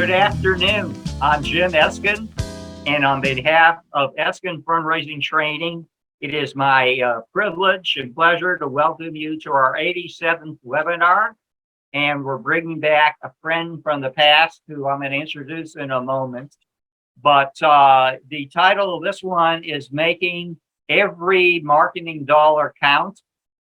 Good afternoon. I'm Jim Eskin, and on behalf of Eskin Fundraising Training, it is my privilege and pleasure to welcome you to our 87th webinar. And we're bringing back a friend from the past who I'm going to introduce in a moment. But the title of this one is Making Every Marketing Dollar Count.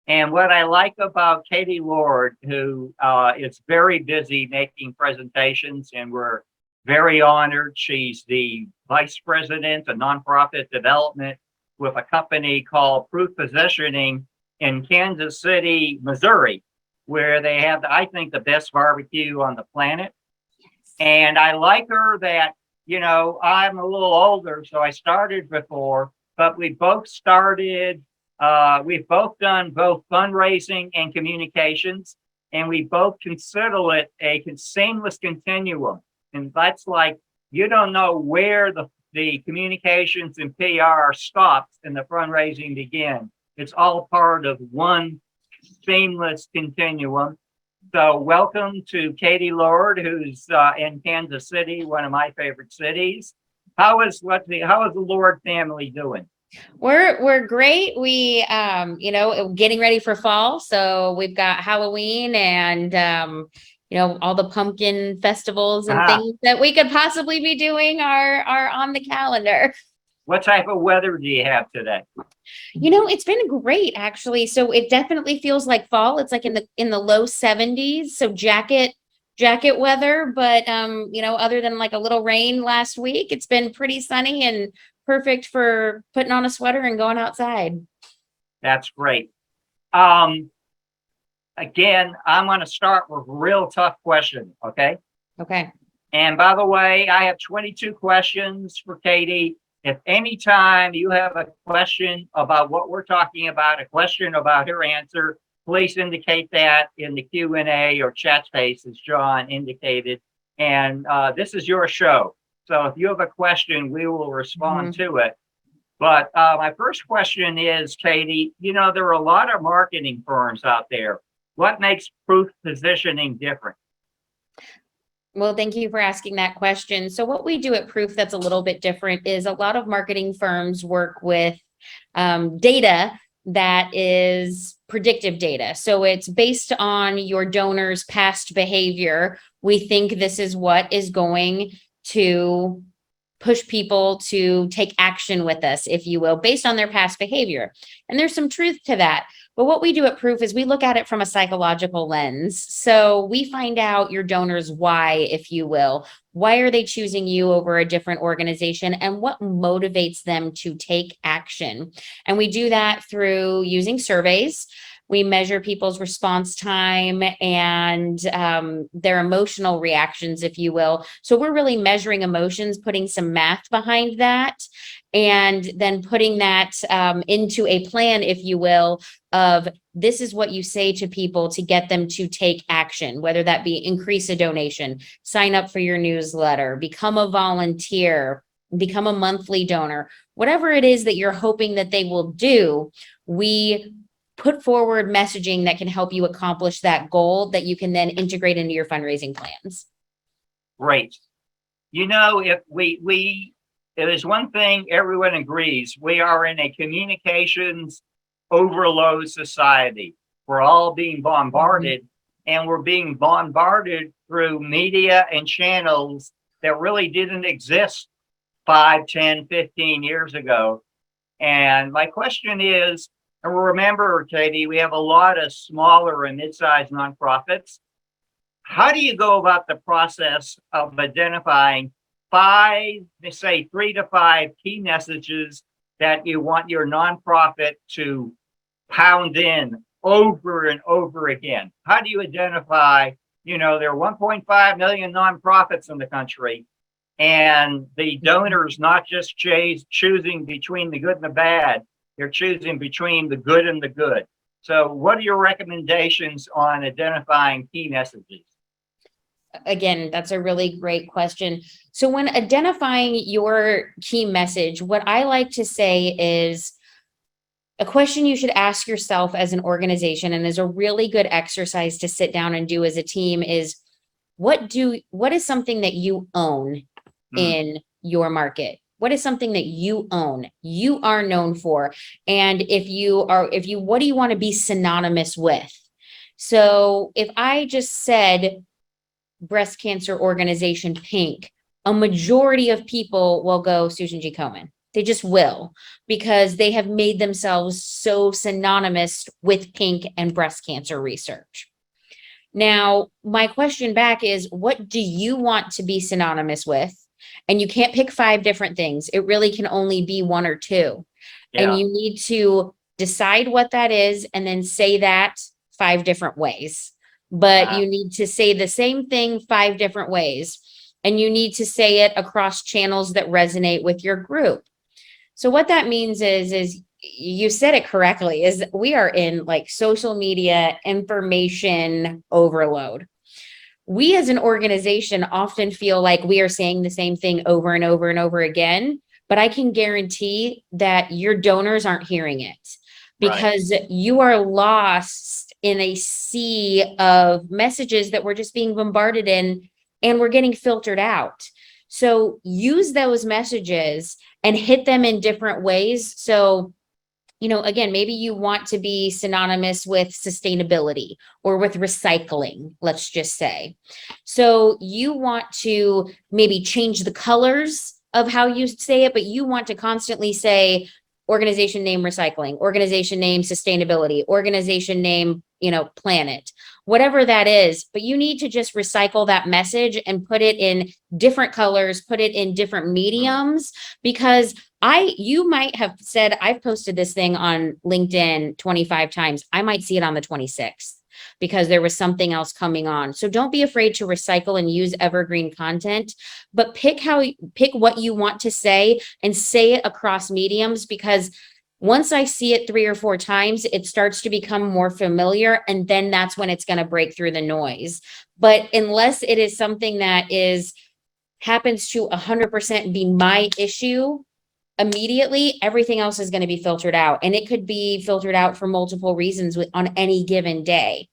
And what I like about Katie Lord, who is very busy making presentations, and we're very honored. She's the vice president of nonprofit development with a company called Proof Positioning in Kansas City, Missouri, where they have, I think, the best barbecue on the planet. And I like her that, you know, I'm a little older, so I started before, but we both started. We've both done both fundraising and communications, and we both consider it a seamless continuum. And that's like, you don't know where the communications and PR stops and the fundraising begin. It's all part of one seamless continuum. So welcome to Katie Lord, who's in Kansas City, one of my favorite cities. How is the Lord family doing? We're great. We getting ready for fall, so we've got Halloween and all the pumpkin festivals and things that we could possibly be doing are on the calendar. What type of weather do you have today? It's been great actually. So it definitely feels like fall. It's like in the low 70s, so jacket weather, but other than like a little rain last week, it's been pretty sunny and perfect for putting on a sweater and going outside. That's great. Again, I'm going to start with a real tough question, okay? Okay. And by the way, I have 22 questions for Katie. If anytime you have a question about what we're talking about, a question about her answer, please indicate that in the Q&A or chat space, as John indicated. And this is your show. So if you have a question, we will respond to it. But my first question is, Katie, there are a lot of marketing firms out there. What makes Proof Positioning different? Well, thank you for asking that question. So what we do at Proof that's a little bit different is a lot of marketing firms work with data that is predictive data. So it's based on your donors' past behavior. We think this is what is going to push people to take action with us, if you will, based on their past behavior. And there's some truth to that. But what we do at Proof is we look at it from a psychological lens. So we find out your donors' why, if you will. Why are they choosing you over a different organization, and what motivates them to take action? And we do that through using surveys. We measure people's response time and their emotional reactions, if you will. So we're really measuring emotions, putting some math behind that, and then putting that into a plan, if you will, of this is what you say to people to get them to take action, whether that be increase a donation, sign up for your newsletter, become a volunteer, become a monthly donor, whatever it is that you're hoping that they will do. We put forward messaging that can help you accomplish that goal that you can then integrate into your fundraising plans. Great. If it is one thing everyone agrees, we are in a communications overload society. We're all being bombarded, and we're being bombarded through media and channels that really didn't exist 5, 10, 15 years ago. And my question is, and remember, Katie, we have a lot of smaller and mid-sized nonprofits. How do you go about the process of identifying 3 to 5 key messages that you want your nonprofit to pound in over and over again? How do you identify, there are 1.5 million nonprofits in the country, and the donors not just choosing between the good and the bad, they're choosing between the good and the good. So what are your recommendations on identifying key messages? Again, that's a really great question. So when identifying your key message, what I like to say is a question you should ask yourself as an organization, and is a really good exercise to sit down and do as a team, is what is something that you own in your market? What is something that you own, you are known for? And what do you want to be synonymous with? So if I just said breast cancer organization pink, a majority of people will go Susan G. Komen. They just will, because they have made themselves so synonymous with pink and breast cancer research. Now, my question back is, what do you want to be synonymous with? And you can't pick 5 different things. It really can only be 1 or 2. Yeah. And you need to decide what that is and then say that 5 different ways. But you need to say the same thing 5 different ways. And you need to say it across channels that resonate with your group. So what that means is you said it correctly, is we are in like social media information overload. We as an organization often feel like we are saying the same thing over and over and over again, but I can guarantee that your donors aren't hearing it, because you are lost in a sea of messages that we're just being bombarded in, and we're getting filtered out. So use those messages and hit them in different ways. So, again, maybe you want to be synonymous with sustainability or with recycling, let's just say. So you want to maybe change the colors of how you say it, but you want to constantly say organization name recycling, organization name sustainability, organization name, planet, whatever that is. But you need to just recycle that message and put it in different colors, put it in different mediums, because you might have said, I've posted this thing on LinkedIn 25 times. I might see it on the 26th because there was something else coming on. So don't be afraid to recycle and use evergreen content, but pick what you want to say and say it across mediums, because once I see it 3 or 4 times, it starts to become more familiar, and then that's when it's going to break through the noise. But unless it is something that happens to 100% be my issue immediately, everything else is going to be filtered out, and it could be filtered out for multiple reasons on any given day.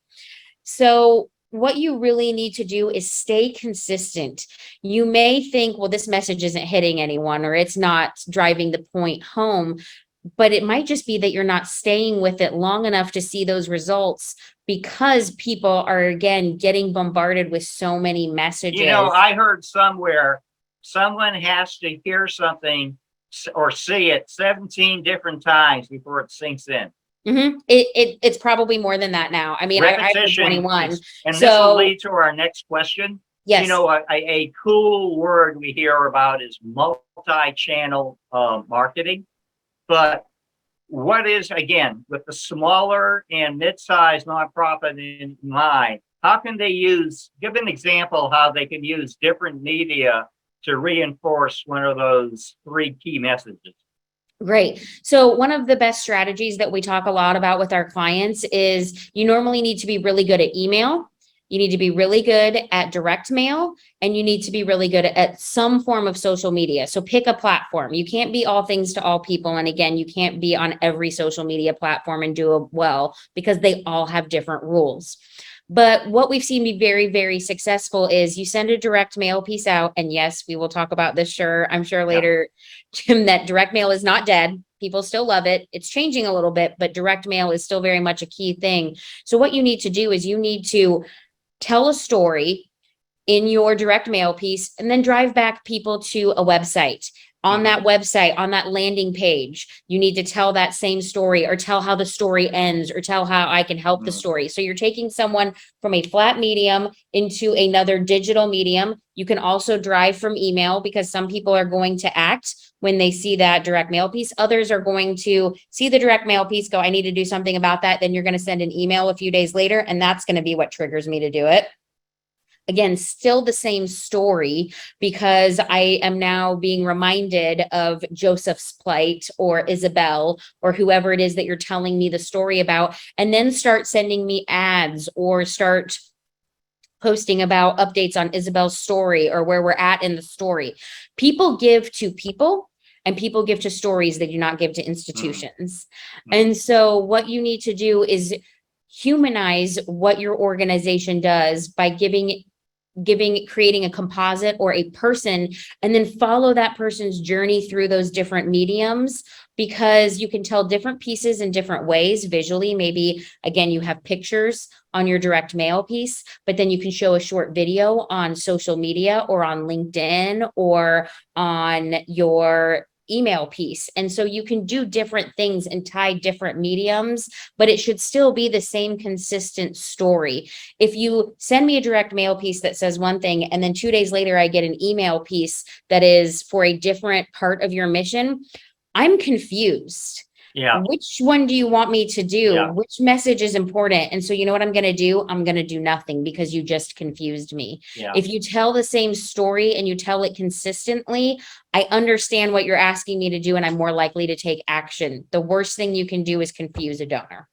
So what you really need to do is stay consistent. You may think, well, this message isn't hitting anyone, or it's not driving the point home, but it might just be that you're not staying with it long enough to see those results, because people are, again, getting bombarded with so many messages. I heard somewhere someone has to hear something or see it 17 different times before it sinks in. It's probably more than that now. I mean, I heard 21. And this will lead to our next question. Yes. A cool word we hear about is multi-channel marketing. But what is, again, with the smaller and mid-sized nonprofit in mind, how can they give an example how they can use different media to reinforce one of those 3 key messages? Great. So one of the best strategies that we talk a lot about with our clients is you normally need to be really good at email. You need to be really good at direct mail, and you need to be really good at some form of social media. So pick a platform. You can't be all things to all people. And again, you can't be on every social media platform and do it well, because they all have different rules. But what we've seen be very, very successful is you send a direct mail piece out. And yes, we will talk about this, I'm sure later, Jim, that direct mail is not dead. People still love it. It's changing a little bit, but direct mail is still very much a key thing. So what you need to do is you need to tell a story in your direct mail piece, and then drive back people to a website. On that website, on that landing page, you need to tell that same story, or tell how the story ends, or tell how I can help the story. So you're taking someone from a flat medium into another digital medium. You can also drive from email, because some people are going to act when they see that direct mail piece. Others are going to see the direct mail piece, go, I need to do something about that. Then you're going to send an email a few days later, and that's going to be what triggers me to do it. Again, still the same story, because I am now being reminded of Joseph's plight, or Isabel, or whoever it is that you're telling me the story about, and then start sending me ads, or start posting about updates on Isabel's story, or where we're at in the story. People give to people, and people give to stories. They do not give to institutions. And so what you need to do is humanize what your organization does by giving creating a composite or a person, and then follow that person's journey through those different mediums, because you can tell different pieces in different ways visually. Maybe again, you have pictures on your direct mail piece, but then you can show a short video on social media or on LinkedIn or on your email piece. And so you can do different things and tie different mediums, but it should still be the same consistent story. If you send me a direct mail piece that says one thing, and then 2 days later, I get an email piece that is for a different part of your mission, I'm confused. Yeah. Which one do you want me to do? Yeah. Which message is important? And so you know what I'm going to do? I'm going to do nothing, because you just confused me. Yeah. If you tell the same story and you tell it consistently, I understand what you're asking me to do, and I'm more likely to take action. The worst thing you can do is confuse a donor.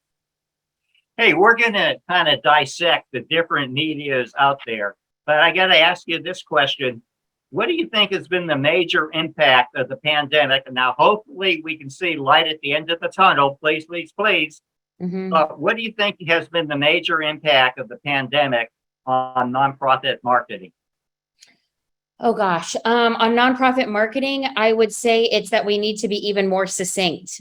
Hey, we're going to kind of dissect the different medias out there, but I got to ask you this question. What do you think has been the major impact of the pandemic? And now, hopefully, we can see light at the end of the tunnel. Please, please, please. What do you think has been the major impact of the pandemic on nonprofit marketing? Oh gosh, on nonprofit marketing, I would say it's that we need to be even more succinct.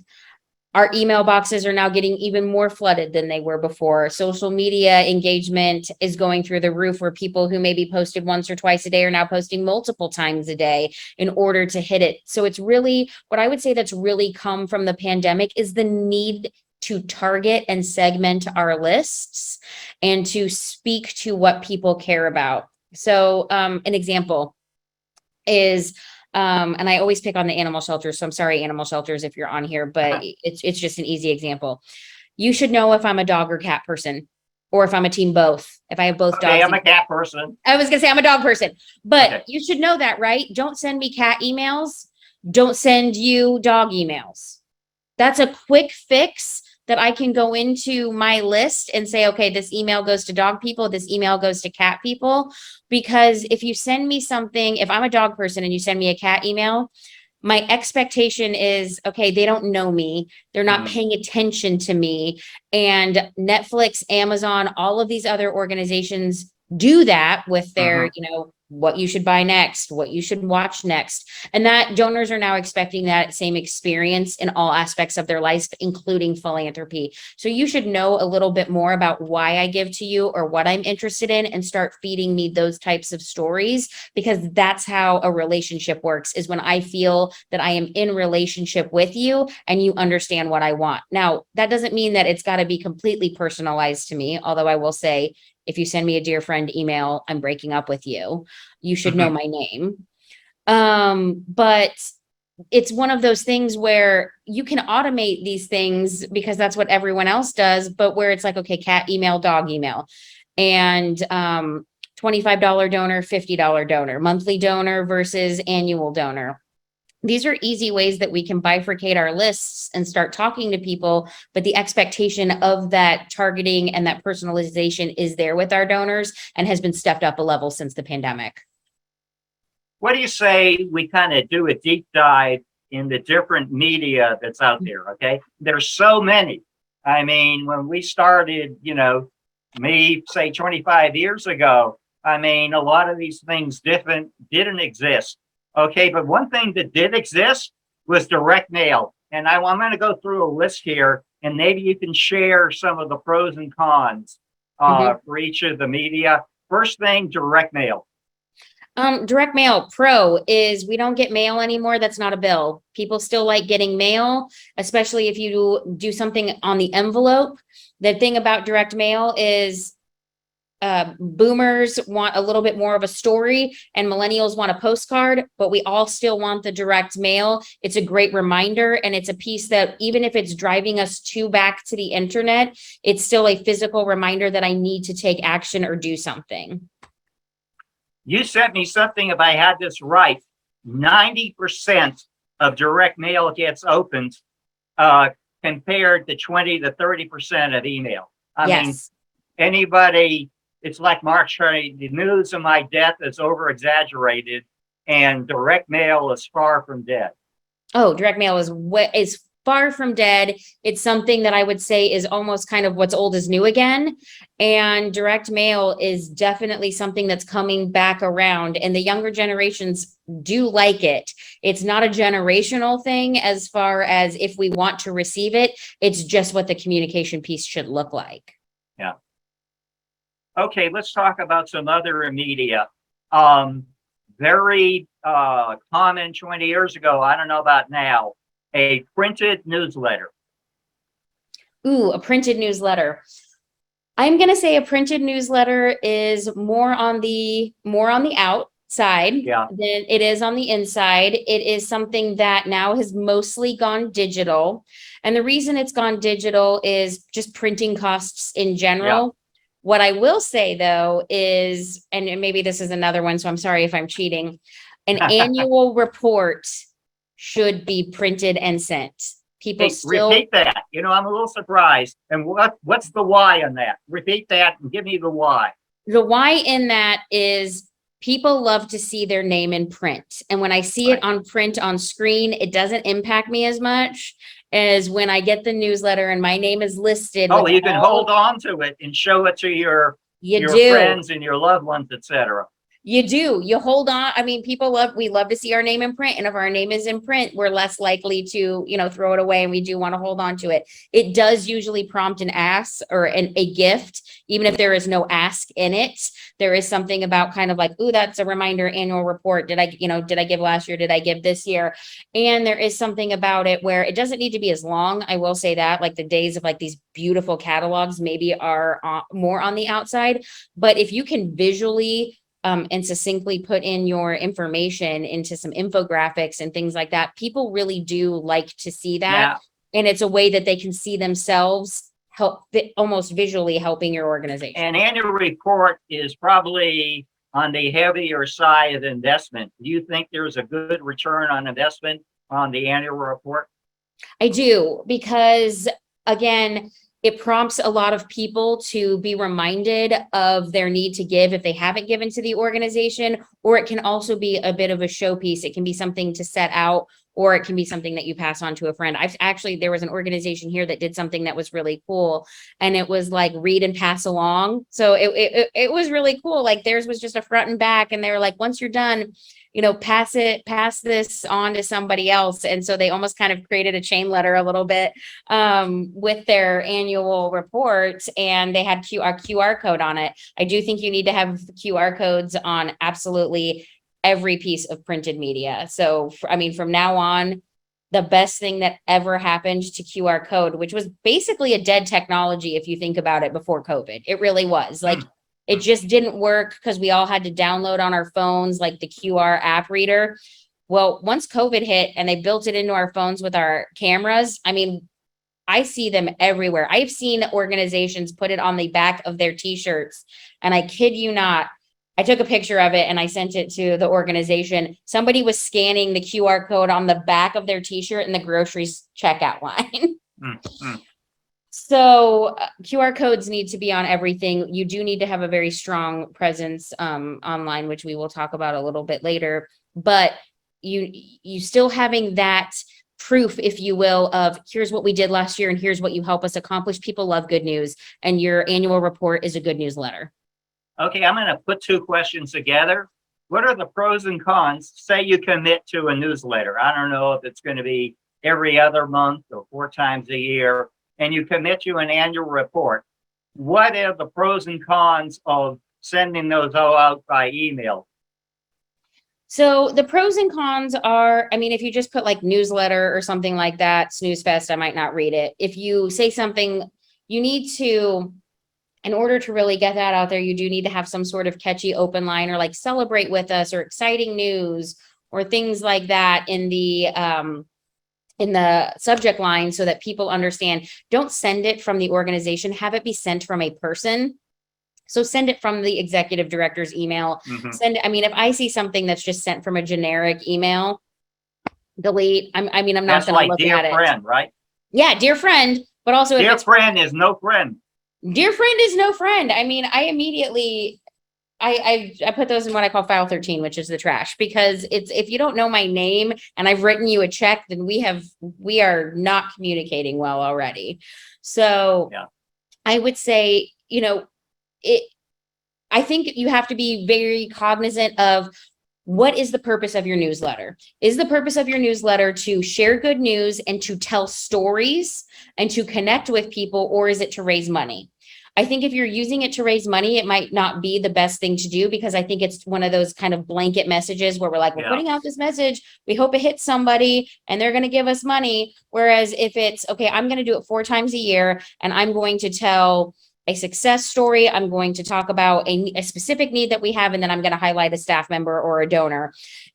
Our email boxes are now getting even more flooded than they were before. Social media engagement is going through the roof, where people who maybe posted once or twice a day are now posting multiple times a day in order to hit it. So it's really, what I would say that's really come from the pandemic is the need to target and segment our lists and to speak to what people care about. So an example is, and I always pick on the animal shelters, so I'm sorry, animal shelters, if you're on here, but it's just an easy example. You should know if I'm a dog or cat person, or if I'm a team both. If I have both dogs. Okay, I'm a cat person. I was gonna say I'm a dog person, but Okay. you should know that, right? Don't send me cat emails. Don't send you dog emails. That's a quick fix that I can go into my list and say, okay, this email goes to dog people, this email goes to cat people. Because if you send me something, if I'm a dog person and you send me a cat email, my expectation is, okay, they don't know me. They're not paying attention to me. And Netflix, Amazon, all of these other organizations do that with their, what you should buy next, what you should watch next. And that donors are now expecting that same experience in all aspects of their life, including philanthropy. So you should know a little bit more about why I give to you or what I'm interested in, and start feeding me those types of stories, because that's how a relationship works, is when I feel that I am in relationship with you and you understand what I want. Now, that doesn't mean that it's got to be completely personalized to me, although I will say, if you send me a dear friend email, I'm breaking up with you, you should know my name. But it's one of those things where you can automate these things because that's what everyone else does, but where it's like, okay, cat email, dog email, and $25 donor, $50 donor, monthly donor versus annual donor. These are easy ways that we can bifurcate our lists and start talking to people, but the expectation of that targeting and that personalization is there with our donors and has been stepped up a level since the pandemic. What do you say we kind of do a deep dive in the different media that's out there? Okay, there's so many. I mean, when we started, me say 25 years ago, I mean, a lot of these things didn't exist. Okay, but one thing that did exist was direct mail. And I'm going to go through a list here, and maybe you can share some of the pros and cons for each of the media. First thing, direct mail. Direct mail pro is we don't get mail anymore. That's not a bill. People still like getting mail, especially if you do something on the envelope. The thing about direct mail is boomers want a little bit more of a story and millennials want a postcard, but we all still want the direct mail. It's a great reminder, and it's a piece that even if it's driving us back to the internet, it's still a physical reminder that I need to take action or do something. You sent me something, if I had this right, 90% of direct mail gets opened compared to 20 to 30% of email. I mean, anybody, it's like Mark saying, the news of my death is over exaggerated and direct mail is far from dead. Oh, direct mail is far from dead. It's something that I would say is almost kind of what's old is new again. And direct mail is definitely something that's coming back around, and the younger generations do like it. It's not a generational thing as far as if we want to receive it, it's just what the communication piece should look like. Yeah. Okay, let's talk about some other media. Very common 20 years ago, I don't know about now, a printed newsletter. Ooh, a printed newsletter. I'm going to say a printed newsletter is more on the outside than it is on the inside. It is something that now has mostly gone digital. And the reason it's gone digital is just printing costs in general. Yeah. What I will say though is, and maybe this is another one, so I'm sorry if I'm cheating, an annual report should be printed and sent. People still repeat that. You know, I'm a little surprised. And what's the why on that? Repeat that and give me the why. The why in that is people love to see their name in print. And when I see it on print on screen, it doesn't impact me as much as when I get the newsletter and my name is listed. Oh, you can hold on to it and show it to your friends and your loved ones, etc. You do. You hold on. I mean, we love to see our name in print. And if our name is in print, we're less likely to, throw it away, and we do want to hold on to it. It does usually prompt an ask or a gift, even if there is no ask in it. There is something about kind of like, ooh, that's a reminder, annual report. Did I give last year? Did I give this year? And there is something about it where it doesn't need to be as long. I will say that, like, the days of like these beautiful catalogs maybe are more on the outside. But if you can visually and succinctly put in your information into some infographics and things like that, people really do like to see that. Yeah. And it's a way that they can see themselves almost visually helping your organization. An annual report is probably on the heavier side of investment. Do you think there's a good return on investment on the annual report? I do, because again, it prompts a lot of people to be reminded of their need to give if they haven't given to the organization, or it can also be a bit of a showpiece. It can be something to set out, or it can be something that you pass on to a friend. There was an organization here that did something that was really cool, and it was like read and pass along. So it was really cool. Like theirs was just a front and back, and they were like, once you're done, pass this on to somebody else. And so they almost kind of created a chain letter a little bit with their annual report, and they had QR code on it. I do think you need to have QR codes on absolutely every piece of printed media. So, from now on, the best thing that ever happened to QR code, which was basically a dead technology if you think about it before COVID, it really was. Like, it just didn't work because we all had to download on our phones, like the QR app reader. Well, once COVID hit and they built it into our phones with our cameras, I see them everywhere. I've seen organizations put it on the back of their t-shirts, and I kid you not, I took a picture of it and I sent it to the organization. Somebody was scanning the QR code on the back of their t-shirt in the groceries checkout line. So QR codes need to be on everything. You do need to have a very strong presence online, which we will talk about a little bit later. But you still having that proof, if you will, of here's what we did last year and here's what you help us accomplish. People love good news, and your annual report is a good newsletter. Okay, I'm going to put two questions together. What are the pros and cons? Say you commit to a newsletter. I don't know if it's going to be every other month or 4 times a year, and you commit to an annual report. What are the pros and cons of sending those all out by email? So the pros and cons are, if you just put like newsletter or something like that, snooze fest, I might not read it. If you say something, you need to, in order to really get that out there, you do need to have some sort of catchy open line, or like celebrate with us, or exciting news, or things like that in the subject line, so that people understand. Don't send it from the organization, have it be sent from a person. So send it from the executive director's email. If I see something that's just sent from a generic email, delete. I'm not going to look at it. Dear friend, right? Yeah, dear friend. But also, dear friend is no friend. Dear friend is no friend. I immediately, I put those in what I call file 13, which is the trash, because it's, if you don't know my name and I've written you a check, then we are not communicating well already. So Yeah. I would say, it, I think you have to be very cognizant of what is the purpose of your newsletter? Is the purpose of your newsletter to share good news and to tell stories and to connect with people, or is it to raise money? I think if you're using it to raise money, it might not be the best thing to do, because I think it's one of those kind of blanket messages where we're like, we're Yeah. putting out this message, we hope it hits somebody and they're going to give us money. Whereas if it's, okay, I'm going to do it 4 times a year and I'm going to tell a success story, I'm going to talk about a specific need that we have, and then I'm going to highlight a staff member or a donor.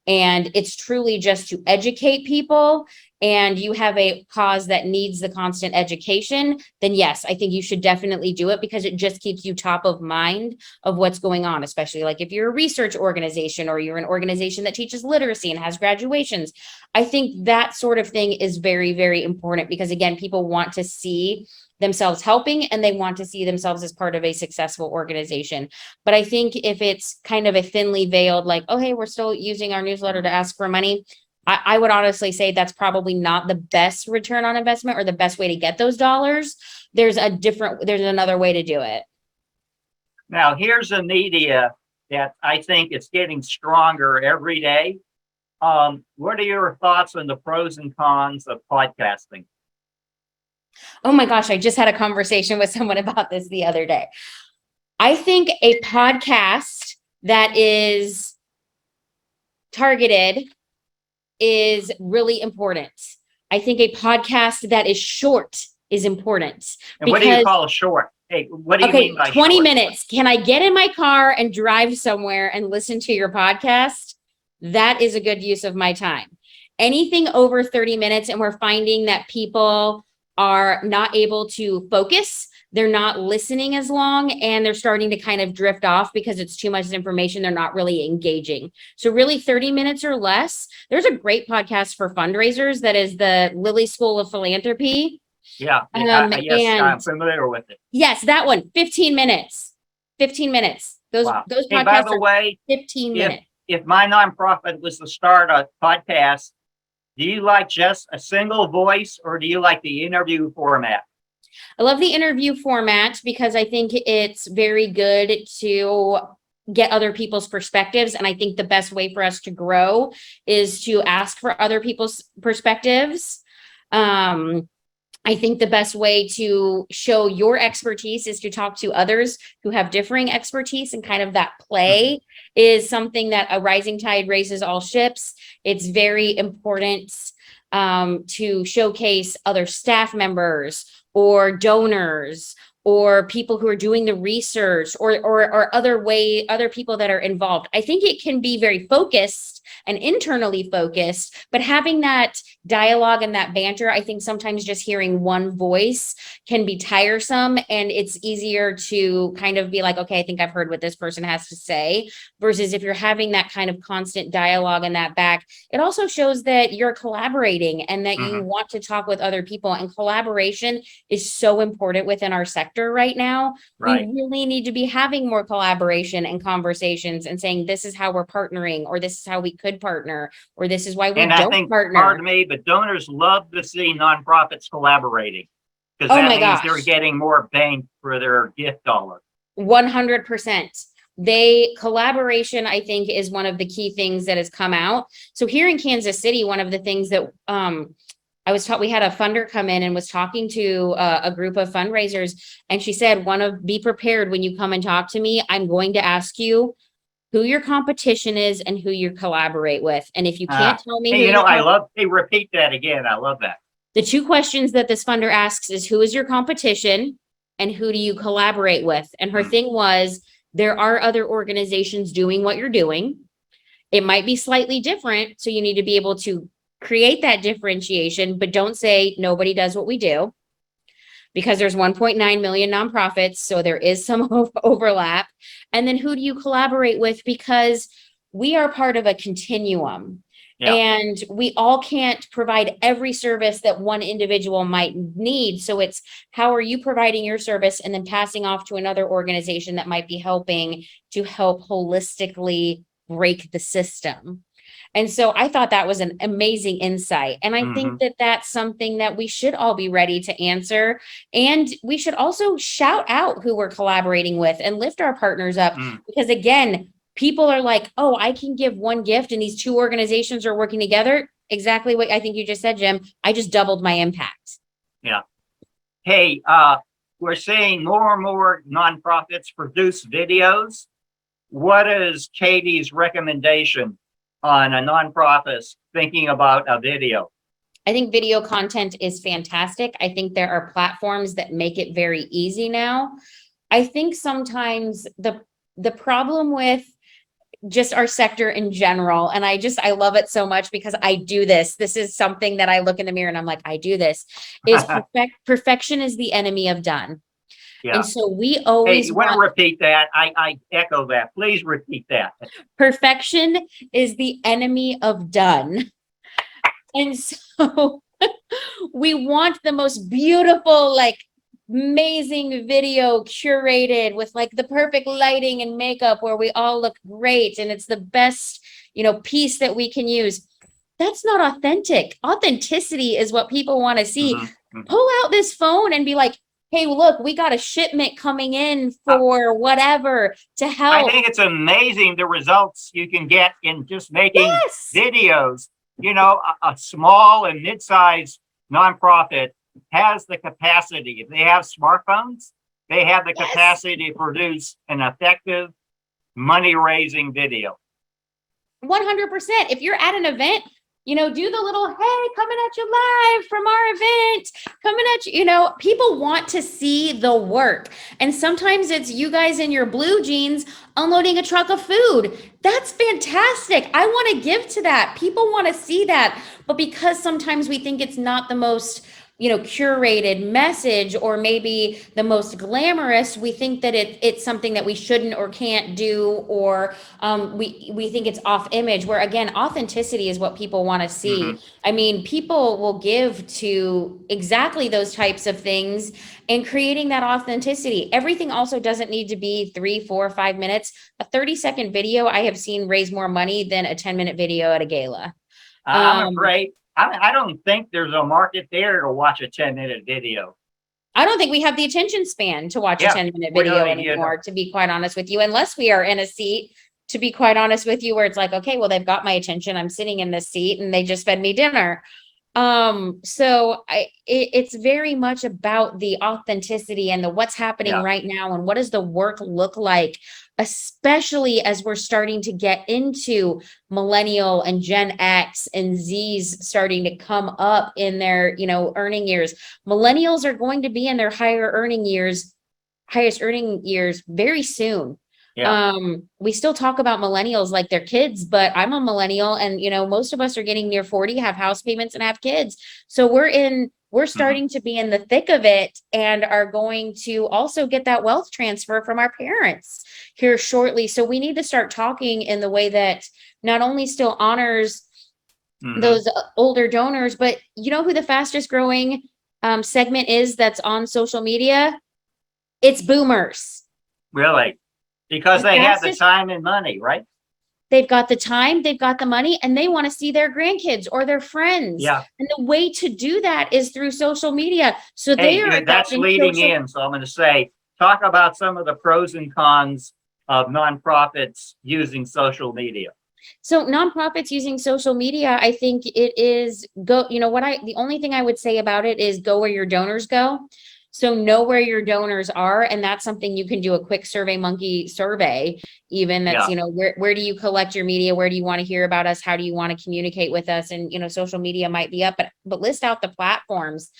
And it's truly just to educate people, and you have a cause that needs the constant education, then yes, I think you should definitely do it, because it just keeps you top of mind of what's going on, especially like if you're a research organization or you're an organization that teaches literacy and has graduations. I think that sort of thing is very, very important, because again, people want to see themselves helping and they want to see themselves as part of a successful organization. But I think if it's kind of a thinly veiled, like, oh, hey, we're still using our newsletter to ask for money, I would honestly say that's probably not the best return on investment or the best way to get those dollars. There's another way to do it. Now, here's a media that I think is getting stronger every day. What are your thoughts on the pros and cons of podcasting? Oh my gosh, I just had a conversation with someone about this the other day. I think a podcast that is targeted is really important. I think a podcast that is short is important. And what do you call short? Hey, what do you mean by 20 short? minutes. Can I get in my car and drive somewhere and listen to your podcast? That is a good use of my time. Anything over 30 minutes, and we're finding that people are not able to focus. They're not listening as long, and they're starting to kind of drift off because it's too much information. They're not really engaging. So really 30 minutes or less. There's a great podcast for fundraisers that is the Lilly School of Philanthropy. Yeah, yes, I'm familiar with it. Yes, that one, 15 minutes. 15 minutes. Those hey, by the way, 15 minutes. If my nonprofit was to start a podcast, do you like just a single voice, or do you like the interview format? I love the interview format because I think it's very good to get other people's perspectives. And I think the best way for us to grow is to ask for other people's perspectives. I think the best way to show your expertise is to talk to others who have differing expertise, and kind of that play is something that a rising tide raises all ships. It's very important to showcase other staff members or donors or people who are doing the research or other people that are involved. I think it can be very focused and internally focused, but having that dialogue and that banter, I think sometimes just hearing one voice can be tiresome, and it's easier to kind of be like, okay, I think I've heard what this person has to say, versus if you're having that kind of constant dialogue and that back, it also shows that you're collaborating and that you want to talk with other people, and collaboration is so important within our sector right now. Right. We really need to be having more collaboration and conversations and saying, this is how we're partnering, or this is how we could partner, or this is why we don't partner. Pardon me, but donors love to see nonprofits collaborating, because that means they're getting more bang for their gift dollar. 100%. Collaboration, I think, is one of the key things that has come out. So here in Kansas City, one of the things that we had a funder come in and was talking to a group of fundraisers, and she said, be prepared when you come and talk to me. I'm going to ask you who your competition is and who you collaborate with. And if you can't tell me, repeat that again. I love that. The 2 questions that this funder asks is, who is your competition and who do you collaborate with? And her thing was, there are other organizations doing what you're doing. It might be slightly different. So you need to be able to create that differentiation, but don't say nobody does what we do, because there's 1.9 million nonprofits. So there is some overlap. And then who do you collaborate with? Because we are part of a continuum. Yeah. And we all can't provide every service that one individual might need. So it's how are you providing your service and then passing off to another organization that might be helping to help holistically break the system. And so I thought that was an amazing insight. And I think that that's something that we should all be ready to answer. And we should also shout out who we're collaborating with and lift our partners up. Because again, people are like, oh, I can give one gift and these two organizations are working together. Exactly what I think you just said, Jim. I just doubled my impact. Yeah. Hey, we're seeing more and more nonprofits produce videos. What is Katie's recommendation on a nonprofit thinking about a video? I think video content is fantastic. I think there are platforms that make it very easy now. I think sometimes the problem with just our sector in general, and I love it so much because I do this. This is something that I look in the mirror and I'm like, I do this, is perfection is the enemy of done. Yeah. And so we always you want to repeat that. I echo that. Please repeat that. Perfection is the enemy of done. And so we want the most beautiful, like amazing video curated with like the perfect lighting and makeup where we all look great. And it's the best, piece that we can use. That's not authentic. Authenticity is what people want to see. Pull out this phone and be like, hey, look, we got a shipment coming in for whatever to help. I think it's amazing the results you can get in just making videos. A small and mid-sized nonprofit has the capacity. If they have smartphones, they have the capacity to produce an effective money-raising video. 100%. If you're at an event, do the little, hey, coming at you live from our event, coming at you, people want to see the work. And sometimes it's you guys in your blue jeans unloading a truck of food. That's fantastic. I want to give to that. People want to see that. But because sometimes we think it's not the most curated message or maybe the most glamorous, we think that it's something that we shouldn't or can't do, or we think it's off image, where again, authenticity is what people want to see. I mean, people will give to exactly those types of things, and creating that authenticity. Everything also doesn't need to be 3, 4, 5 minutes. A 30-second video I have seen raise more money than a 10-minute video at a gala. I'm afraid. I don't think there's a market there to watch a 10-minute video. I don't think we have the attention span to watch a 10-minute video anymore, to be quite honest with you, unless we are in a seat, to be quite honest with you, where it's like, okay, well, they've got my attention. I'm sitting in this seat and they just fed me dinner. So it's very much about the authenticity and the what's happening right now and what does the work look like, especially as we're starting to get into millennial and Gen X and Z's starting to come up in their, earning years. Millennials are going to be in their highest earning years very soon. We still talk about millennials like they're kids, but I'm a millennial and, most of us are getting near 40, have house payments and have kids. So we're starting to be in the thick of it and are going to also get that wealth transfer from our parents here shortly. So we need to start talking in the way that not only still honors those older donors, but you know who the fastest growing segment is that's on social media? It's boomers. Really? Because they have the time and money, right? They've got the time, they've got the money, and they want to see their grandkids or their friends. Yeah. And the way to do that is through social media. So that's leading in. So I'm going to say, talk about some of the pros and cons of nonprofits using social media. So nonprofits using social media, I think it is the only thing I would say about it is go where your donors go. So know where your donors are. And that's something you can do a quick SurveyMonkey survey, even that's, where do you collect your media? Where do you want to hear about us? How do you want to communicate with us? And, social media might be up, but list out the platforms.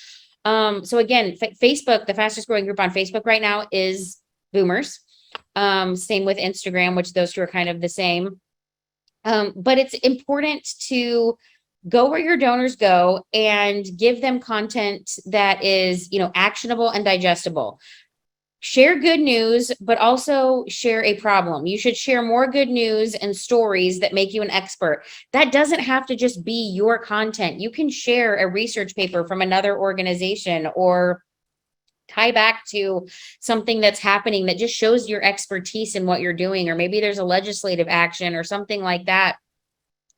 So again, Facebook, the fastest growing group on Facebook right now is boomers. Same with Instagram, which those two are kind of the same. But it's important to go where your donors go and give them content that is, actionable and digestible. share good news, but also share a problem. You should share more good news and stories that make you an expert. That doesn't have to just be your content. You can share a research paper from another organization or tie back to something that's happening that just shows your expertise in what you're doing. Or maybe there's a legislative action or something like that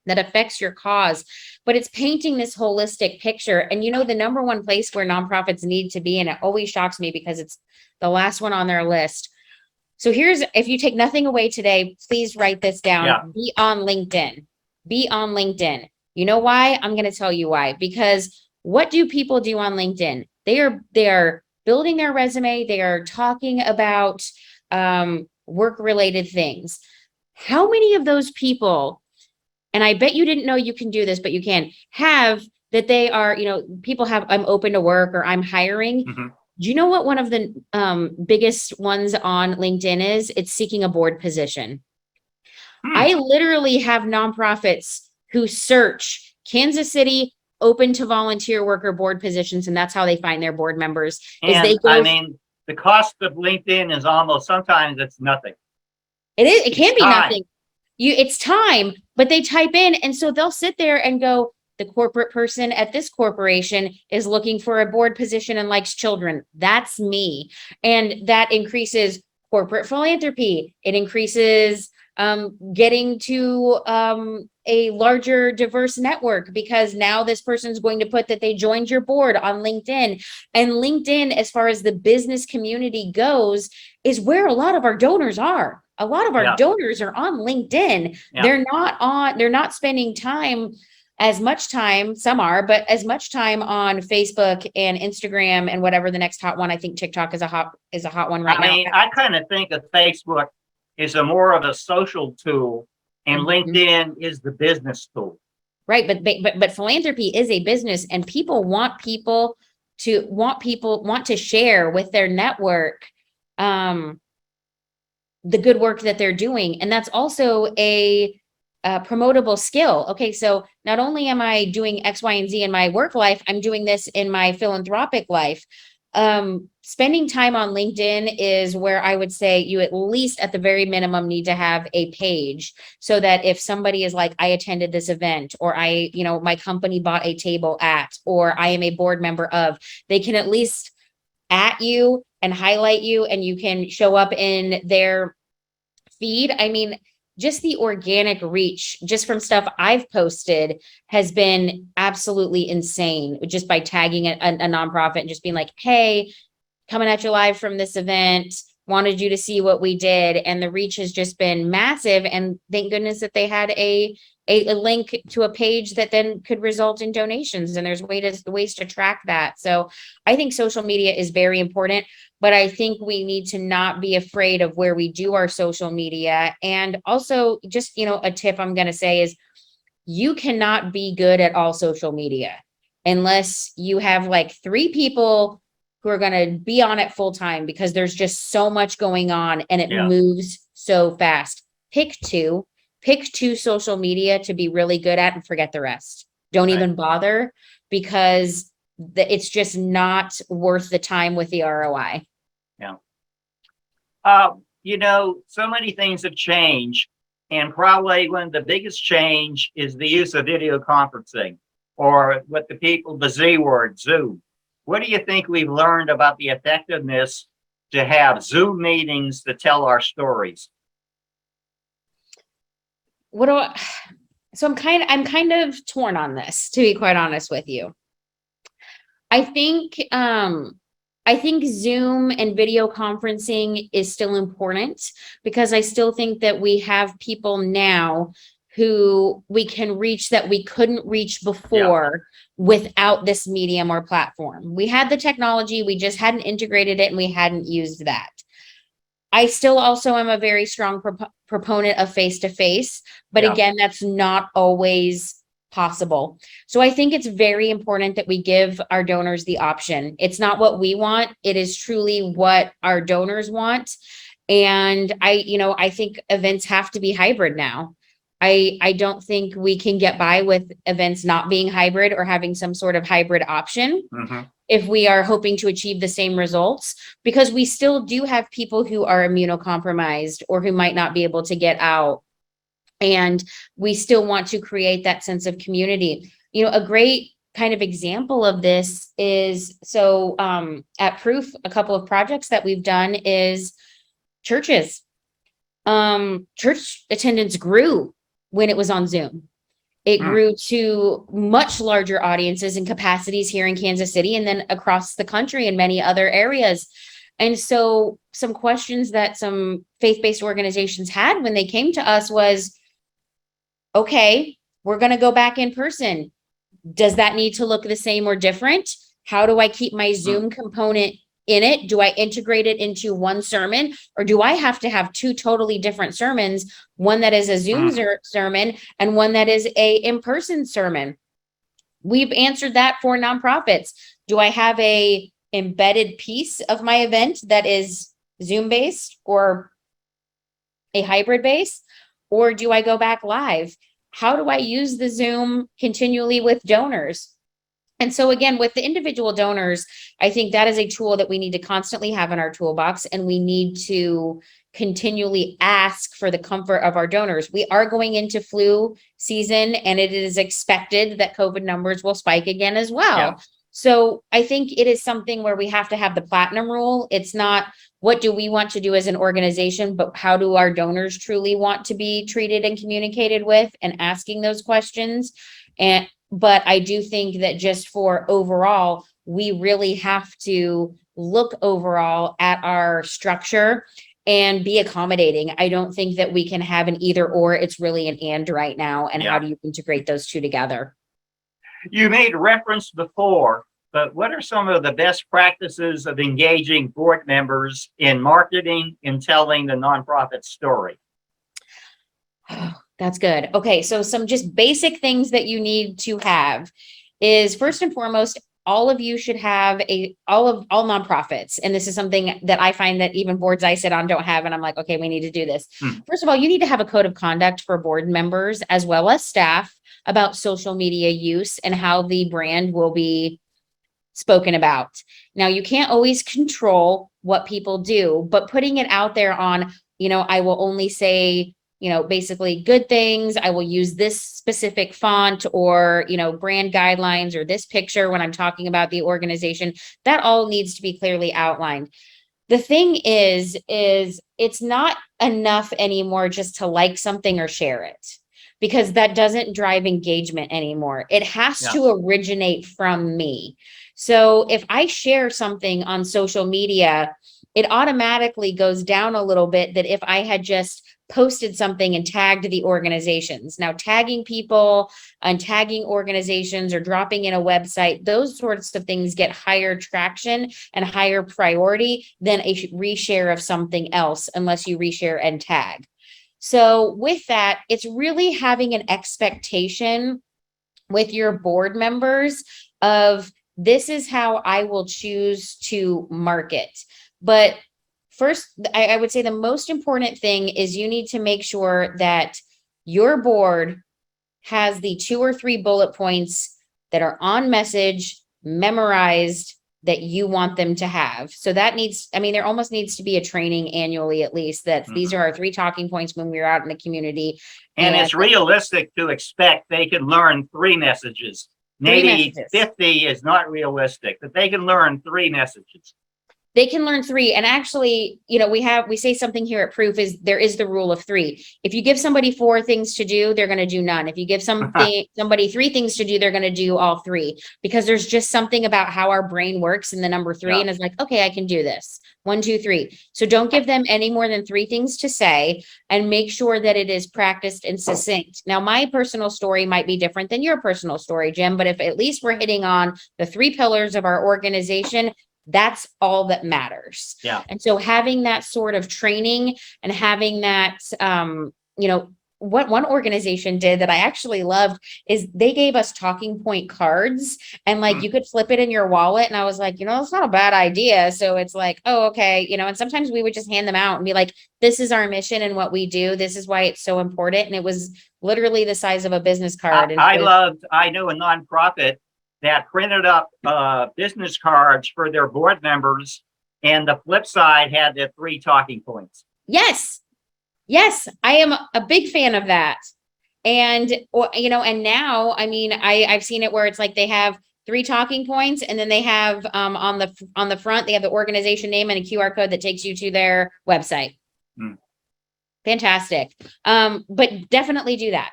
that affects your cause, but it's painting this holistic picture. And the number one place where nonprofits need to be, and it always shocks me because it's the last one on their list. So if you take nothing away today, please write this down. Yeah. Be on LinkedIn. Be on LinkedIn. You know why? I'm going to tell you why. Because what do people do on LinkedIn? They are building their resume. They are talking about work-related things. How many of those people, and I bet you didn't know you can do this, but you can, have that they are, people have, I'm open to work or I'm hiring. Mm-hmm. Do you know what one of the biggest ones on LinkedIn is? It's seeking a board position. I literally have nonprofits who search Kansas City open to volunteer worker board positions, and that's how they find their board members. And the cost of LinkedIn is almost, sometimes it's nothing. It can be nothing. It's time, but they type in, and so they'll sit there and go, the corporate person at this corporation is looking for a board position and likes children. That's me. And that increases corporate philanthropy. It increases getting to a larger diverse network, because now this person's going to put that they joined your board on LinkedIn. And LinkedIn, as far as the business community goes, is where a lot of our donors are. A lot of our donors are on LinkedIn. Yeah. They're not spending as much time, some are, but as much time on Facebook and Instagram and whatever the next hot one. I think TikTok is a hot one right now. I kind of think of Facebook is more of a social tool, and LinkedIn is the business tool. Right, but philanthropy is a business, and people want to share with their network the good work that they're doing, and that's also a promotable skill. Okay, so not only am I doing X, Y, and Z in my work life, I'm doing this in my philanthropic life. Spending time on LinkedIn is where I would say you at least at the very minimum need to have a page, so that if somebody is like, I attended this event, or my company bought a table at, or I am a board member of, they can at least at you and highlight you, and you can show up in their feed. I mean, just the organic reach, just from stuff I've posted, has been absolutely insane, just by tagging a nonprofit and just being like, hey, coming at you live from this event, wanted you to see what we did. And the reach has just been massive. And thank goodness that they had a link to a page that then could result in donations. And there's ways to track that. So I think social media is very important, but I think we need to not be afraid of where we do our social media. And also, just, a tip I'm going to say is, you cannot be good at all social media unless you have like 3 people who are going to be on it full time, because there's just so much going on and it moves so fast. Pick two social media to be really good at and forget the rest. Don't even bother, because it's just not worth the time with the ROI. Yeah. So many things have changed, and probably one of the biggest change is the use of video conferencing, or what the Z word, Zoom. What do you think we've learned about the effectiveness to have Zoom meetings to tell our stories? So I'm kind of torn on this, to be quite honest with you. I think Zoom and video conferencing is still important, because I still think that we have people now who we can reach that we couldn't reach before without this medium or platform. We had the technology, we just hadn't integrated it, and we hadn't used that. I still also am a very strong proponent of face-to-face, but again, that's not always possible. So I think it's very important that we give our donors the option. It's not what we want, it is truly what our donors want. And I think events have to be hybrid now. I don't think we can get by with events not being hybrid or having some sort of hybrid option if we are hoping to achieve the same results, because we still do have people who are immunocompromised or who might not be able to get out. And we still want to create that sense of community. You know, a great kind of example of this is, so at Proof, a couple of projects that we've done is churches. Church attendance grew when it was on Zoom. It grew to much larger audiences and capacities here in Kansas City and then across the country and many other areas. And so some questions that some faith-based organizations had when they came to us was, okay, we're going to go back in person. Does that need to look the same or different? How do I keep my Zoom component in it? Do I integrate it into one sermon, or do I have to have two totally different sermons? One that is a Zoom sermon and one that is a in-person sermon. We've answered that for nonprofits. Do I have a embedded piece of my event that is Zoom based or a hybrid base, or do I go back live? How do I use the Zoom continually with donors? And so again, with the individual donors, I think that is a tool that we need to constantly have in our toolbox, and we need to continually ask for the comfort of our donors. We are going into flu season, and it is expected that COVID numbers will spike again as well. Yeah. So I think it is something where we have to have the platinum rule. It's not what do we want to do as an organization, but how do our donors truly want to be treated and communicated with, and asking those questions. But I do think that just for overall, we really have to look overall at our structure and be accommodating. I don't think that we can have an either or. It's really an and right now. And how do you integrate those two together? You made reference before, but what are some of the best practices of engaging board members in marketing and telling the nonprofit story? That's good. Okay, so some just basic things that you need to have is, first and foremost, all of you should have all nonprofits. And this is something that I find that even boards I sit on don't have. And I'm like, okay, we need to do this. First of all, you need to have a code of conduct for board members as well as staff about social media use and how the brand will be spoken about. Now, you can't always control what people do, but putting it out there on, I will only say, basically good things. I will use this specific font or, brand guidelines or this picture when I'm talking about the organization. That all needs to be clearly outlined. The thing is it's not enough anymore just to like something or share it, because that doesn't drive engagement anymore. It has to originate from me. So if I share something on social media, it automatically goes down a little bit that if I had just posted something and tagged the organizations. Now, tagging people and tagging organizations or dropping in a website, those sorts of things get higher traction and higher priority than a reshare of something else, unless you reshare and tag. So with that, it's really having an expectation with your board members of, this is how I will choose to market. But first, I would say the most important thing is you need to make sure that your board has the 2 or 3 bullet points that are on message, memorized, that you want them to have. So that there almost needs to be a training annually, at least, that these are our 3 talking points when we're out in the community. And it's realistic to expect they can learn 3 messages. Maybe 50 is not realistic, but they can learn 3 messages. They can learn 3. And actually, we say something here at Proof is there is the rule of 3. If you give somebody 4 things to do, they're going to do none. If you give somebody 3 things to do, they're going to do all 3, because there's just something about how our brain works in the number 3. And it's like, okay, I can do this. 1, 2, 3. So don't give them any more than 3 things to say, and make sure that it is practiced and succinct. Now, my personal story might be different than your personal story, Jim, but if at least we're hitting on the 3 pillars of our organization, that's all that matters. Yeah. And so having that sort of training and having that, what one organization did that I actually loved is they gave us talking point cards, and like you could flip it in your wallet. And I was like, that's not a bad idea. So it's like, oh, okay. And sometimes we would just hand them out and be like, this is our mission and what we do. This is why it's so important. And it was literally the size of a business card. I know a nonprofit that printed up business cards for their board members, and the flip side had the 3 talking points. Yes. Yes, I am a big fan of that. And, and now, I mean, I've seen it where it's like they have 3 talking points, and then they have on the front, they have the organization name and a QR code that takes you to their website. Fantastic. But definitely do that.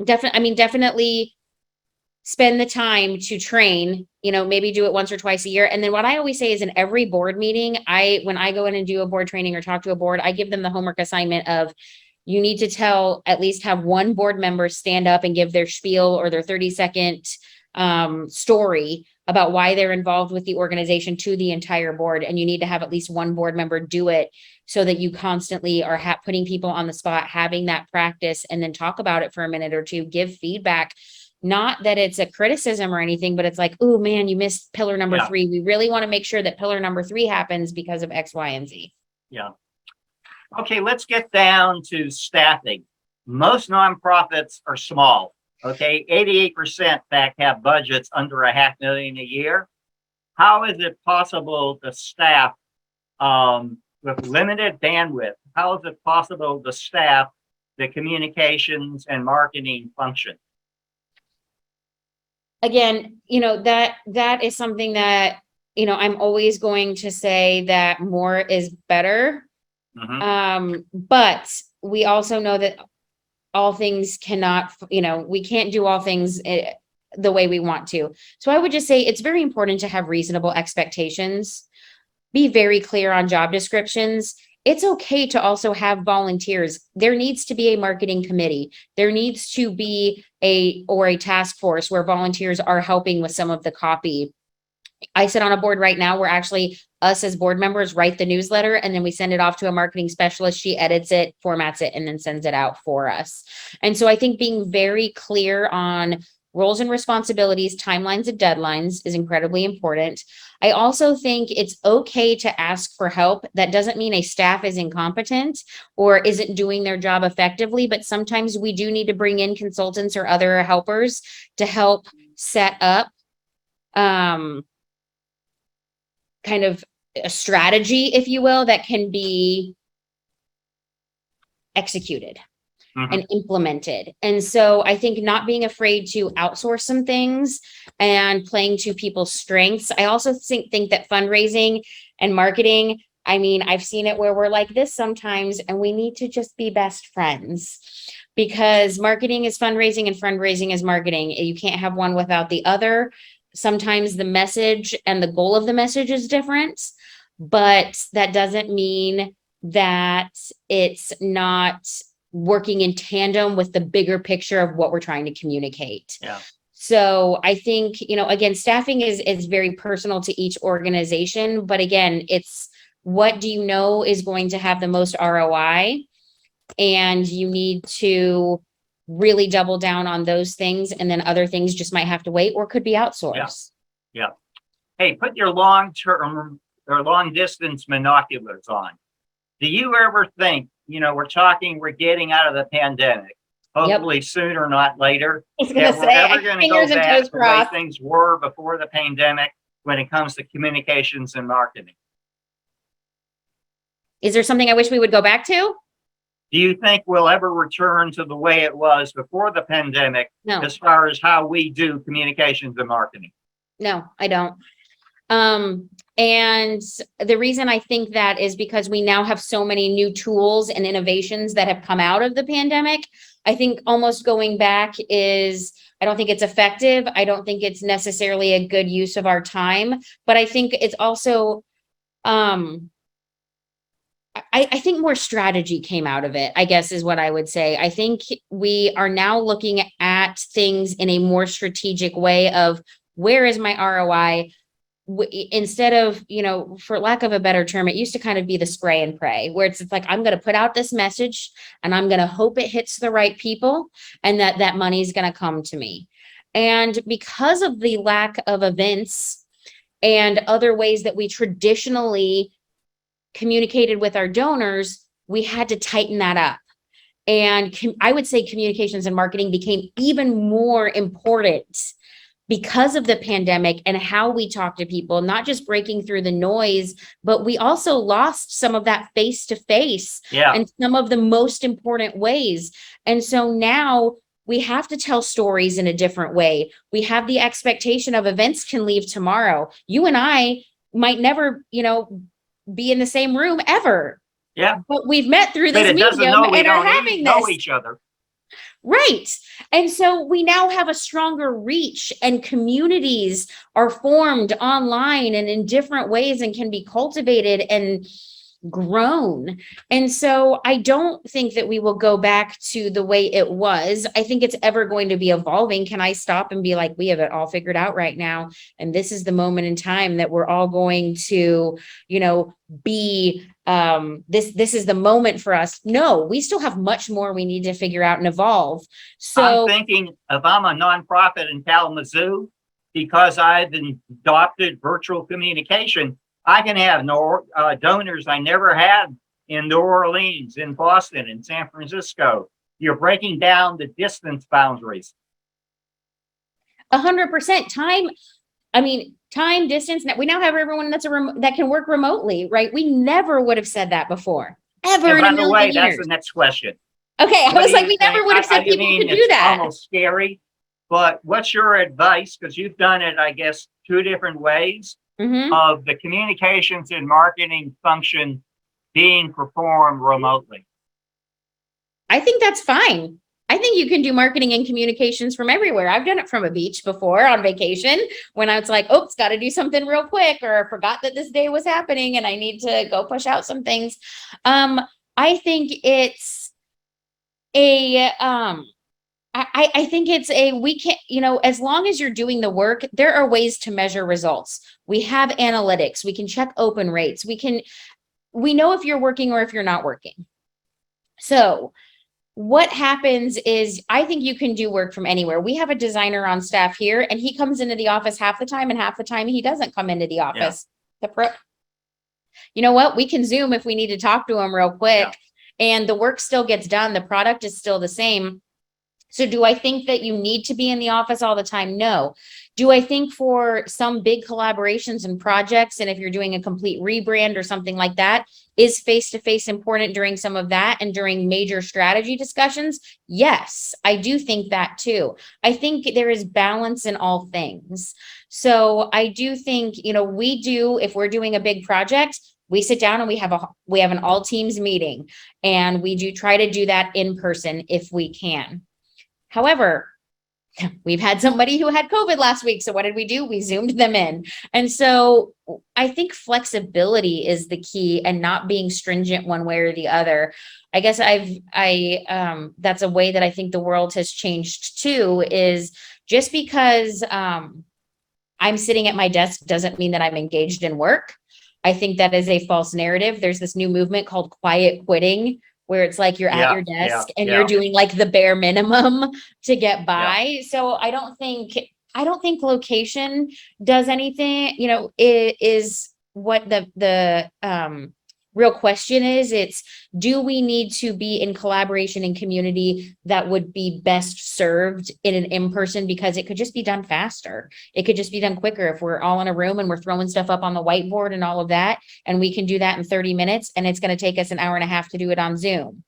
Definitely spend the time to train, maybe do it once or twice a year. And then what I always say is in every board meeting, when I go in and do a board training or talk to a board, I give them the homework assignment of, you need to at least have one board member stand up and give their spiel or their 30-second story about why they're involved with the organization to the entire board. And you need to have at least one board member do it, so that you constantly are putting people on the spot, having that practice, and then talk about it for a minute or two, give feedback. Not that it's a criticism or anything, but it's like, oh man, you missed pillar number 3. We really want to make sure that pillar number 3 happens because of X, Y, and Z. Yeah. Okay, let's get down to staffing. Most nonprofits are small. Okay, 88% in fact have budgets under $500,000 a year. How is it possible to staff with limited bandwidth? How is it possible to staff the communications and marketing function? Again, that is something that, I'm always going to say that more is better. But we also know that all things cannot, we can't do all things the way we want to. So I would just say it's very important to have reasonable expectations. Be very clear on job descriptions. It's okay to also have volunteers. There needs to be a marketing committee. There needs to be a task force where volunteers are helping with some of the copy. I sit on a board right now where actually us as board members write the newsletter, and then we send it off to a marketing specialist. She edits it, formats it, and then sends it out for us. And so I think being very clear on roles and responsibilities, timelines, and deadlines is incredibly important. I also think it's okay to ask for help. That doesn't mean a staff is incompetent or isn't doing their job effectively, but sometimes we do need to bring in consultants or other helpers to help set up kind of a strategy, if you will, that can be executed and implemented. And so I think not being afraid to outsource some things and playing to people's strengths. I also think that fundraising and marketing, I mean, I've seen it where we're like this sometimes, and we need to just be best friends, because marketing is fundraising and fundraising is marketing. You can't have one without the other. Sometimes the message and the goal of the message is different, but that doesn't mean that it's not working in tandem with the bigger picture of what we're trying to communicate. Yeah. So I think, again, staffing is very personal to each organization, but again, it's what do you know is going to have the most ROI, and you need to really double down on those things, and then other things just might have to wait or could be outsourced. Yeah. Hey, put your long-term or long-distance binoculars on. Do you ever think, we're getting out of the pandemic, hopefully sooner, not later, I was gonna that we're say, ever going to go fingers and back toes to the way crossed. things were before the pandemic when it comes to communications and marketing? Is there something I wish we would go back to? Do you think we'll ever return to the way it was before the pandemic No. as far as how we do communications and marketing? No, I don't. And the reason I think that is because we now have so many new tools and innovations that have come out of the pandemic. I think almost going back I don't think it's effective. I don't think it's necessarily a good use of our time, but I think it's also, I think more strategy came out of it, I guess is what I would say. I think we are now looking at things in a more strategic way of, where is my ROI? instead of, for lack of a better term, it used to kind of be the spray and pray, where it's like, I'm going to put out this message and I'm going to hope it hits the right people and that money is going to come to me. And because of the lack of events and other ways that we traditionally communicated with our donors, we had to tighten that up. And I would say communications and marketing became even more important because of the pandemic and how we talk to people, not just breaking through the noise, but we also lost some of that face to face and some of the most important ways. And so now we have to tell stories in a different way. We have the expectation of events can leave tomorrow. You and I might never, be in the same room ever. Yeah. But we've met through this medium and are having know each other. Right. And so we now have a stronger reach, and communities are formed online and in different ways and can be cultivated and grown. And so I don't think that we will go back to the way it was. I think it's ever going to be evolving. Can I stop and be like, we have it all figured out right now, and this is the moment in time that we're all going to, be this is the moment for us? No, we still have much more we need to figure out and evolve. So I'm thinking, if I'm a nonprofit in Kalamazoo, because I've adopted virtual communication, I can have donors I never had in New Orleans, in Boston, in San Francisco. You're breaking down the distance boundaries. 100% time, distance. We now have everyone that can work remotely, right? We never would have said that before, ever. And by the way, that's the next question. Okay, I was like, we never would have said people could do that. It's almost scary, but what's your advice? Because you've done it, I guess, 2 different ways. Of the communications and marketing function being performed remotely. I think that's fine. I think you can do marketing and communications from everywhere. I've done it from a beach before on vacation when I was like, oops, got to do something real quick, or I forgot that this day was happening and I need to go push out some things. I think it's I think it's we can't, as long as you're doing the work, there are ways to measure results. We have analytics. We can check open rates. We know if you're working or if you're not working. So what happens is, I think you can do work from anywhere. We have a designer on staff here, and he comes into the office half the time, and half the time he doesn't come into the office. Yeah. You know what? We can Zoom if we need to talk to him real quick, and the work still gets done. The product is still the same. So do I think that you need to be in the office all the time? No. Do I think for some big collaborations and projects, and if you're doing a complete rebrand or something like that, is face-to-face important during some of that and during major strategy discussions? Yes, I do think that too. I think there is balance in all things. So I do think, if we're doing a big project, we sit down and we have an all teams meeting, and we do try to do that in person if we can. However, we've had somebody who had COVID last week. So what did we do? We Zoomed them in. And so I think flexibility is the key, and not being stringent one way or the other. I guess that's a way that I think the world has changed too, is just because I'm sitting at my desk doesn't mean that I'm engaged in work. I think that is a false narrative. There's this new movement called quiet quitting, where it's like you're at your desk and you're doing like the bare minimum to get by. So I don't think location does anything, it is what the real question is. It's, do we need to be in collaboration and community that would be best served in an in-person, because it could just be done faster. It could just be done quicker if we're all in a room and we're throwing stuff up on the whiteboard and all of that, and we can do that in 30 minutes, and it's going to take us an hour and a half to do it on Zoom.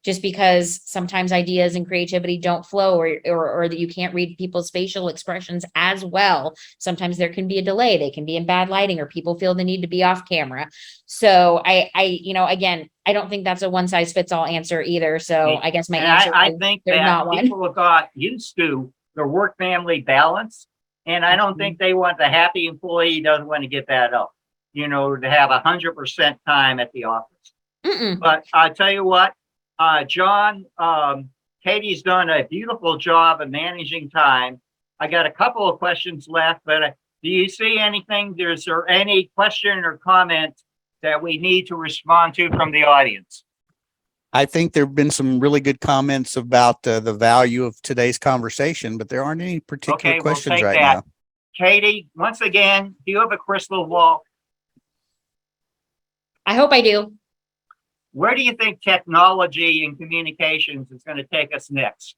Just because sometimes ideas and creativity don't flow, or that you can't read people's facial expressions as well. Sometimes there can be a delay. They can be in bad lighting, or people feel the need to be off camera. So again, I don't think that's a one size fits all answer either. So I guess my answer I think there's that not one. People have got used to the work family balance, and I don't think they want the happy employee doesn't want to get that up, to have 100% time at the office. But I tell you what, John, Katie's done a beautiful job of managing time. I got a couple of questions left, but Do you see anything? Is there any question or comment that we need to respond to from the audience? I think there've been some really good comments about the value of today's conversation, but there aren't any particular Okay, we'll questions take right that. now. Katie, once again, do you have a crystal ball? I hope I do. Where do you think technology and communications is going to take us next?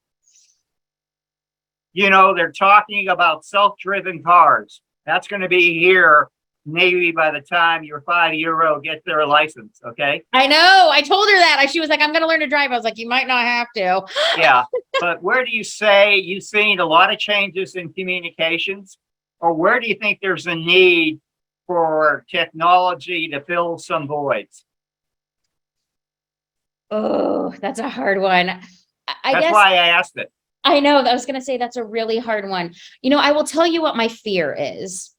You know, they're talking about self-driven cars. That's going to be here maybe by the time your 5-year-old gets their license, okay? I know. I told her that. She was like, I'm going to learn to drive. I was like, you might not have to. Yeah, but where do you say you've seen a lot of changes in communications? Or where do you think there's a need for technology to fill some voids? Oh, that's a hard one. I That's guess why I asked it. I know. I was going to say that's a really hard one. I will tell you what my fear is.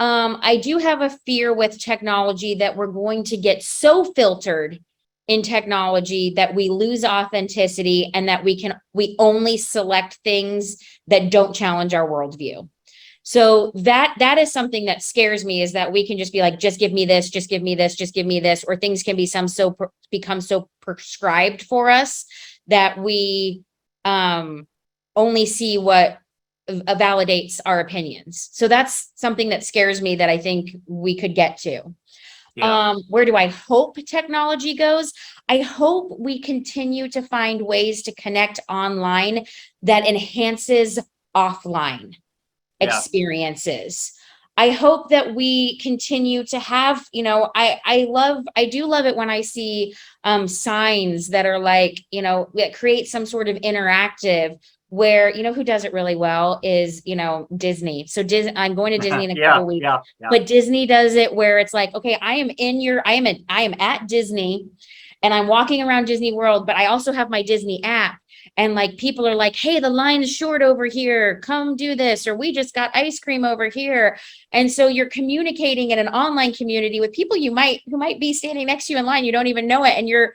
I do have a fear with technology that we're going to get so filtered in technology that we lose authenticity and that we only select things that don't challenge our worldview. So that is something that scares me, is that we can just be like, just give me this, just give me this, just give me this, or things can become so prescribed for us that we only see what validates our opinions. So that's something that scares me that I think we could get to. Yeah. Where do I hope technology goes? I hope we continue to find ways to connect online that enhances offline experiences. I hope that we continue to have, I do love it when I see signs that are like, that create some sort of interactive where, who does it really well is, Disney. So I'm going to Disney in a couple weeks, but Disney does it where it's like, okay, I am at Disney and I'm walking around Disney World, but I also have my Disney app. And like, people are like, hey, the line's short over here. Come do this. Or we just got ice cream over here. And so you're communicating in an online community with people who might be standing next to you in line. You don't even know it. And you're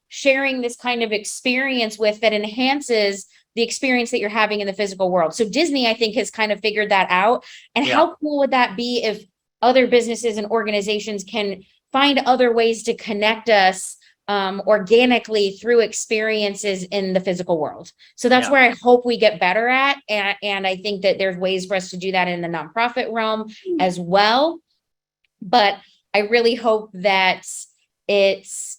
sharing this kind of experience with that enhances the experience that you're having in the physical world. So Disney, I think, has kind of figured that out. And how cool would that be if other businesses and organizations can find other ways to connect us organically through experiences in the physical world. So that's where I hope we get better at. And I think that there's ways for us to do that in the nonprofit realm as well. But I really hope that it's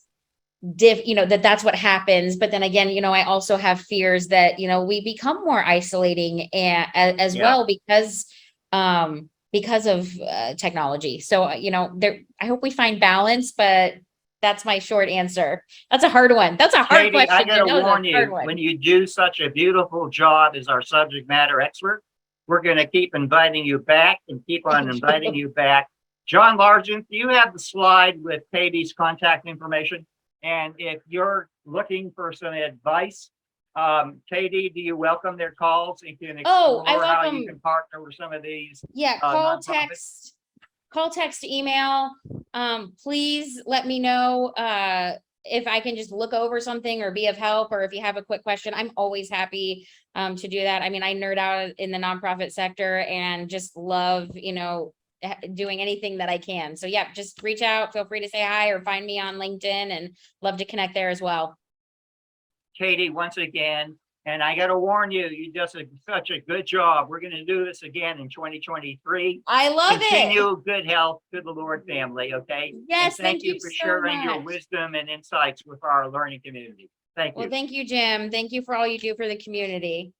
that's what happens. But then again, I also have fears that, we become more isolating as well because of technology. So, I hope we find balance, but that's my short answer. That's a hard one. That's a hard Katie, question. I gotta warn you, when you do such a beautiful job as our subject matter expert, we're gonna keep inviting you back and keep on inviting you back. John Largent, do you have the slide with Katie's contact information? And if you're looking for some advice, Katie, do you welcome their calls? You can explore how you can partner with some of these. Call, text, email. Please let me know if I can just look over something or be of help, or if you have a quick question. I'm always happy to do that. I mean, I nerd out in the nonprofit sector and just love, doing anything that I can. So just reach out, feel free to say hi or find me on LinkedIn, and love to connect there as well. Katie, once again, and I got to warn you, you did such a good job. We're going to do this again in 2023. I love Continue good health to the Lord family, okay? Yes, and thank you for sharing your wisdom and insights with our learning community. Thank you. Well, thank you, Jim. Thank you for all you do for the community.